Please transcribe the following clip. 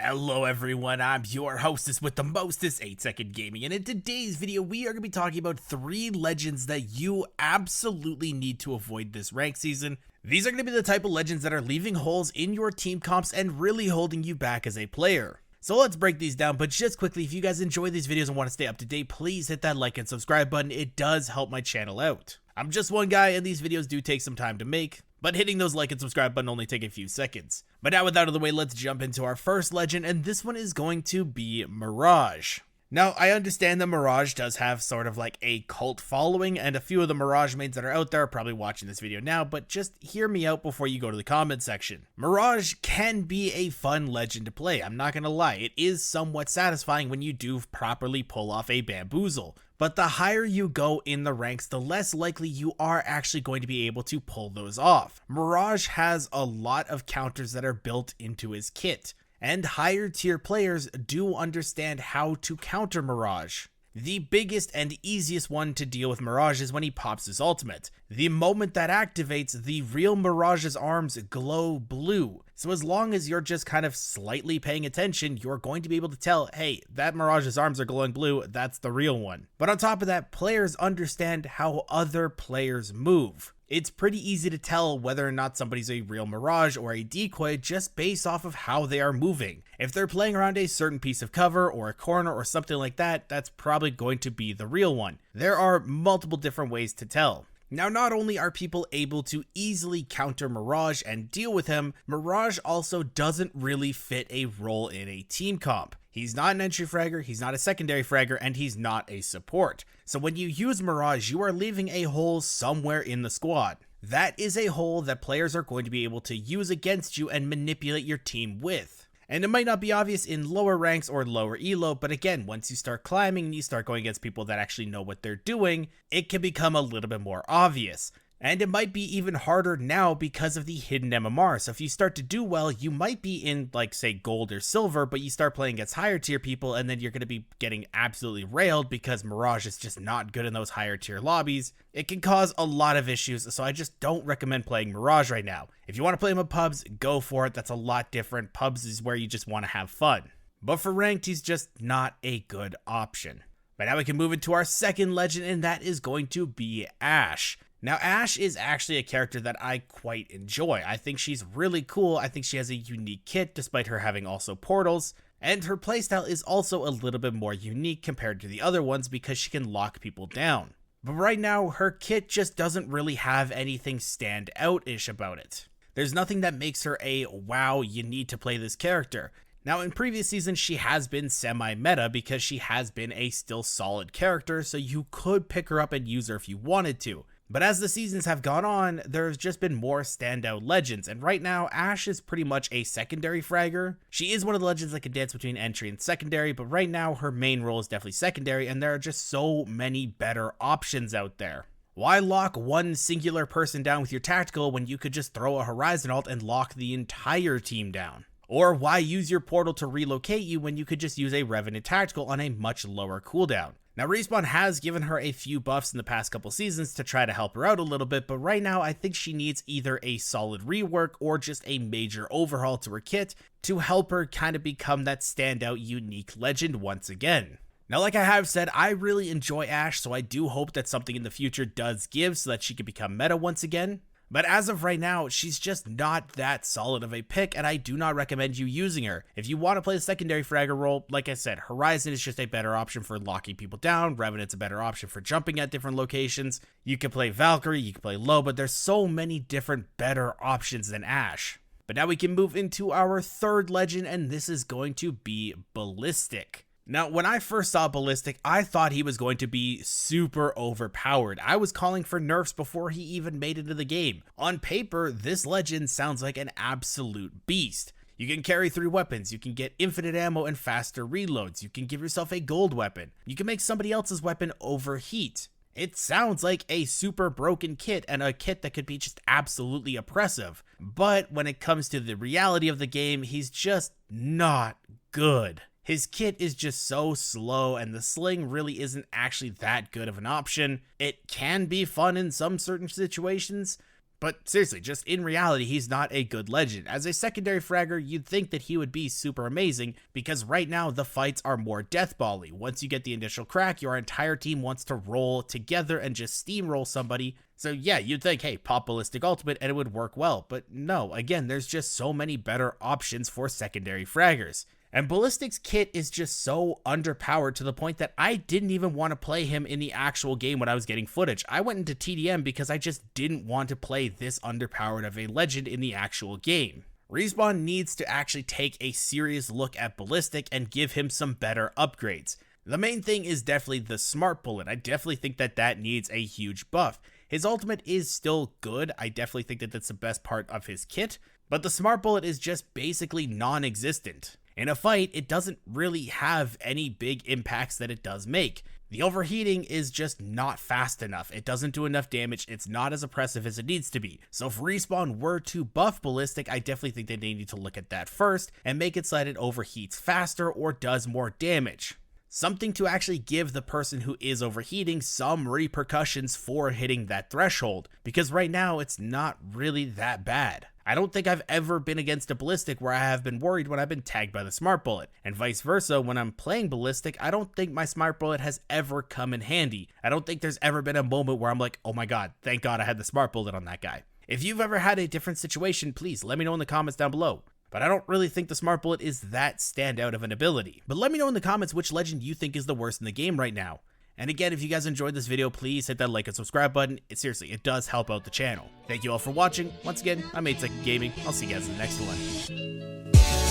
Hello everyone, I'm your hostess with the mostest, 8-Second Gaming, and in today's video we are going to be talking about 3 legends that you absolutely need to avoid this rank season. These are going to be the type of legends that are leaving holes in your team comps and really holding you back as a player. So let's break these down, but just quickly, if you guys enjoy these videos and want to stay up to date, please hit that like and subscribe button. It does help my channel out. I'm just one guy and these videos do take some time to make, but hitting those like and subscribe button only take a few seconds. But now with that out of the way, let's jump into our first legend, and this one is going to be Mirage. Now, I understand that Mirage does have sort of like a cult following, and a few of the Mirage mains that are out there are probably watching this video now, but just hear me out before you go to the comment section. Mirage can be a fun legend to play, I'm not gonna lie. It is somewhat satisfying when you do properly pull off a bamboozle. But the higher you go in the ranks, the less likely you are actually going to be able to pull those off. Mirage has a lot of counters that are built into his kit, and higher tier players do understand how to counter Mirage. The biggest and easiest one to deal with Mirage is when he pops his ultimate. The moment that activates, the real Mirage's arms glow blue. So as long as you're just kind of slightly paying attention, you're going to be able to tell, hey, that Mirage's arms are glowing blue, that's the real one. But on top of that, players understand how other players move. It's pretty easy to tell whether or not somebody's a real Mirage or a decoy just based off of how they are moving. If they're playing around a certain piece of cover or a corner or something like that, that's probably going to be the real one. There are multiple different ways to tell. Now, not only are people able to easily counter Mirage and deal with him, Mirage also doesn't really fit a role in a team comp. He's not an entry fragger, he's not a secondary fragger, and he's not a support. So when you use Mirage, you are leaving a hole somewhere in the squad. That is a hole that players are going to be able to use against you and manipulate your team with. And it might not be obvious in lower ranks or lower elo, but again, once you start climbing and you start going against people that actually know what they're doing, it can become a little bit more obvious. And it might be even harder now because of the hidden MMR. So if you start to do well, you might be in like say gold or silver, but you start playing against higher tier people and then you're going to be getting absolutely railed because Mirage is just not good in those higher tier lobbies. It can cause a lot of issues, so I just don't recommend playing Mirage right now. If you want to play him in pubs, go for it. That's a lot different. Pubs is where you just want to have fun. But for ranked, he's just not a good option. But now we can move into our second legend, and that is going to be Ashe. Now, Ashe is actually a character that I quite enjoy. I think she's really cool. I think she has a unique kit despite her having also portals. And her playstyle is also a little bit more unique compared to the other ones because she can lock people down. But right now, her kit just doesn't really have anything stand out-ish about it. There's nothing that makes her a, wow, you need to play this character. Now, in previous seasons, she has been semi-meta because she has been a still solid character, so you could pick her up and use her if you wanted to. But as the seasons have gone on, there's just been more standout legends, and right now, Ashe is pretty much a secondary fragger. She is one of the legends that can dance between entry and secondary, but right now, her main role is definitely secondary, and there are just so many better options out there. Why lock one singular person down with your tactical when you could just throw a Horizon ult and lock the entire team down? Or why use your portal to relocate you when you could just use a Revenant tactical on a much lower cooldown? Now, Respawn has given her a few buffs in the past couple seasons to try to help her out a little bit, but right now I think she needs either a solid rework or just a major overhaul to her kit to help her kind of become that standout unique legend once again. Now, like I have said, I really enjoy Ashe, so I do hope that something in the future does give so that she can become meta once again. But as of right now, she's just not that solid of a pick, and I do not recommend you using her. If you want to play the secondary fragger role, like I said, Horizon is just a better option for locking people down. Revenant's a better option for jumping at different locations. You can play Valkyrie, you can play Low, but there's so many different better options than Ashe. But now we can move into our third legend, and this is going to be Ballistic. Now, when I first saw Ballistic, I thought he was going to be super overpowered. I was calling for nerfs before he even made it into the game. On paper, this legend sounds like an absolute beast. You can carry 3 weapons, you can get infinite ammo and faster reloads, you can give yourself a gold weapon, you can make somebody else's weapon overheat. It sounds like a super broken kit and a kit that could be just absolutely oppressive. But when it comes to the reality of the game, he's just not good. His kit is just so slow and the sling really isn't actually that good of an option. It can be fun in some certain situations, But seriously, just in reality, he's not a good legend. As a secondary fragger, you'd think that he would be super amazing, because right now the fights are more deathball-y. Once you get the initial crack, your entire team wants to roll together and just steamroll somebody. So yeah, you'd think, hey, pop Ballistic ultimate and it would work well. But no, again, there's just so many better options for secondary fraggers. And Ballistic's kit is just so underpowered to the point that I didn't even want to play him in the actual game when I was getting footage. I went into TDM because I just didn't want to play this underpowered of a legend in the actual game. Respawn needs to actually take a serious look at Ballistic and give him some better upgrades. The main thing is definitely the Smart Bullet. I definitely think that that needs a huge buff. His ultimate is still good. I definitely think that that's the best part of his kit, but the Smart Bullet is just basically non-existent. In a fight, it doesn't really have any big impacts that it does make. The overheating is just not fast enough. It doesn't do enough damage. It's not as oppressive as it needs to be. So if Respawn were to buff Ballistic, I definitely think that they need to look at that first and make it so that it overheats faster or does more damage. Something to actually give the person who is overheating some repercussions for hitting that threshold, because right now it's not really that bad. I don't think I've ever been against a Ballistic where I have been worried when I've been tagged by the Smart Bullet, and vice versa. When I'm playing Ballistic, I don't think my Smart Bullet has ever come in handy. I don't think there's ever been a moment where I'm like, oh my god, thank god I had the Smart Bullet on that guy. If you've ever had a different situation, please let me know in the comments down below. But I don't really think the Smart Bullet is that standout of an ability. But let me know in the comments which legend you think is the worst in the game right now. And again, if you guys enjoyed this video, please hit that like and subscribe button. It does help out the channel. Thank you all for watching. Once again, I'm 8 Second Gaming. I'll see you guys in the next one.